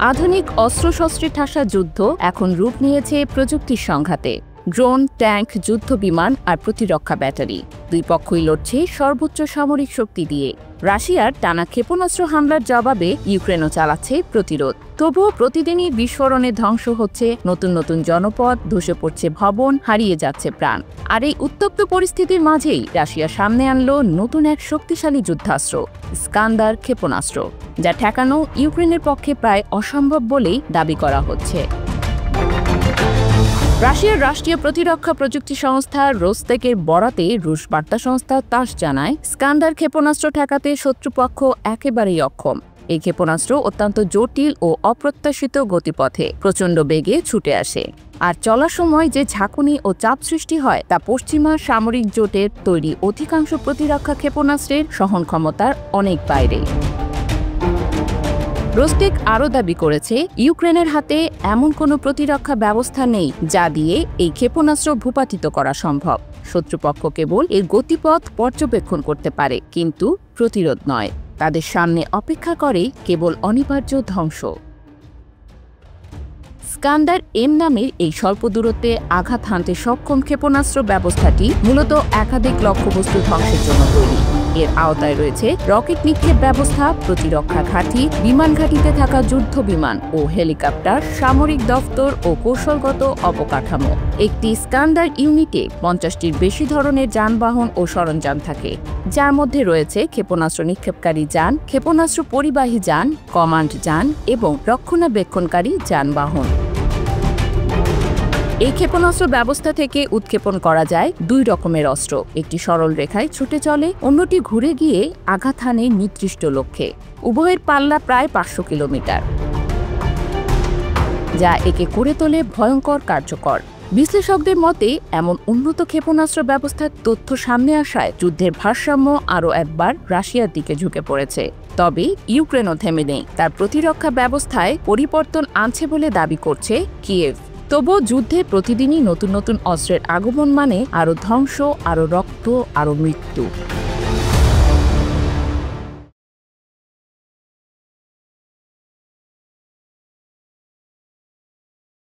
আধুনিক অস্ত্রশস্ত্রে ঠাসা যুদ্ধ এখন রূপ নিয়েছে প্রযুক্তির সংঘাতে। ড্রোন, ট্যাঙ্ক, যুদ্ধবিমান আর প্রতিরক্ষা ব্যাটারি দুই পক্ষই লড়ছে সর্বোচ্চ সামরিক শক্তি দিয়ে। রাশিয়ার টানা ক্ষেপণাস্ত্র হামলার জবাবে ইউক্রেনও চালাচ্ছে প্রতিরোধ। তবুও প্রতিদিনই বিস্ফোরণে ধ্বংস হচ্ছে নতুন নতুন জনপদ, ধসে পড়ছে ভবন, হারিয়ে যাচ্ছে প্রাণ। আর এই উত্তপ্ত পরিস্থিতির মাঝেই রাশিয়া সামনে আনলো নতুন এক শক্তিশালী যুদ্ধাস্ত্র, স্কান্দার ক্ষেপণাস্ত্র, যা ঠেকানো ইউক্রেনের পক্ষে প্রায় অসম্ভব বলেই দাবি করা হচ্ছে। রাশিয়ার রাষ্ট্রীয় প্রতিরক্ষা প্রযুক্তি সংস্থা রোস্তেকের বরাতে রুশ বার্তা সংস্থা তাস জানায়, স্কান্দার ক্ষেপণাস্ত্র ঠেকাতে শত্রুপক্ষ একেবারেই অক্ষম। এই ক্ষেপণাস্ত্র অত্যন্ত জটিল ও অপ্রত্যাশিত গতিপথে প্রচণ্ড বেগে ছুটে আসে, আর চলার সময় যে ঝাঁকুনি ও চাপ সৃষ্টি হয় তা পশ্চিমা সামরিক জোটের তৈরি অধিকাংশ প্রতিরক্ষা ক্ষেপণাস্ত্রের সহন ক্ষমতার অনেক বাইরে। রোস্টেক আরও দাবি করেছে, ইউক্রেনের হাতে এমন কোনো প্রতিরক্ষা ব্যবস্থা নেই যা দিয়ে এই ক্ষেপণাস্ত্র ভূপাতিত করা সম্ভব। শত্রুপক্ষ কেবল এর গতিপথ পর্যবেক্ষণ করতে পারে, কিন্তু প্রতিরোধ নয়। তাদের সামনে অপেক্ষা করে কেবল অনিবার্য ধ্বংস। স্কান্দার এম নামের এই স্বল্প দূরত্বে আঘাত হানতে সক্ষম ক্ষেপণাস্ত্র ব্যবস্থাটি মূলত একাধিক লক্ষ্যবস্তু ধ্বংসের জন্য তৈরি। এর আওতায় রয়েছে রকেট নিক্ষেপ ব্যবস্থা, প্রতিরক্ষা ঘাঁটি, বিমান ঘাঁটিতে থাকা যুদ্ধ বিমান ও হেলিকপ্টার, সামরিক দফতর ও কৌশলগত অবকাঠামো। একটি স্কান্দার ইউনিটে 50টির বেশি ধরনের যানবাহন ও সরঞ্জাম থাকে, যার মধ্যে রয়েছে ক্ষেপণাস্ত্র নিক্ষেপকারী যান, ক্ষেপণাস্ত্র পরিবাহী যান, কমান্ড যান এবং রক্ষণাবেক্ষণকারী যানবাহন। এই ক্ষেপণাস্ত্র ব্যবস্থা থেকে উৎক্ষেপণ করা যায় দুই রকমের অস্ত্র, একটি সরল রেখায় ছুটে চলে, অন্যটি ঘুরে গিয়ে আঘাত হানে নির্দিষ্ট লক্ষ্যে। উভয়ের পাল্লা প্রায় 500 কিলোমিটার, যা একে করে তোলে ভয়ঙ্কর কার্যকর। বিশ্লেষকদের মতে, এমন উন্নত ক্ষেপণাস্ত্র ব্যবস্থার তথ্য সামনে আসায় যুদ্ধের ভারসাম্য আরও একবার রাশিয়ার দিকে ঝুঁকে পড়েছে। তবে ইউক্রেনও থেমে নেই, তার প্রতিরক্ষা ব্যবস্থায় পরিবর্তন আনছে বলে দাবি করছে কিয়েভ। তবুও যুদ্ধে প্রতিদিনই নতুন নতুন অস্ত্রের আগমন মানে আরও ধ্বংস, আরও রক্ত, আরও মৃত্যু।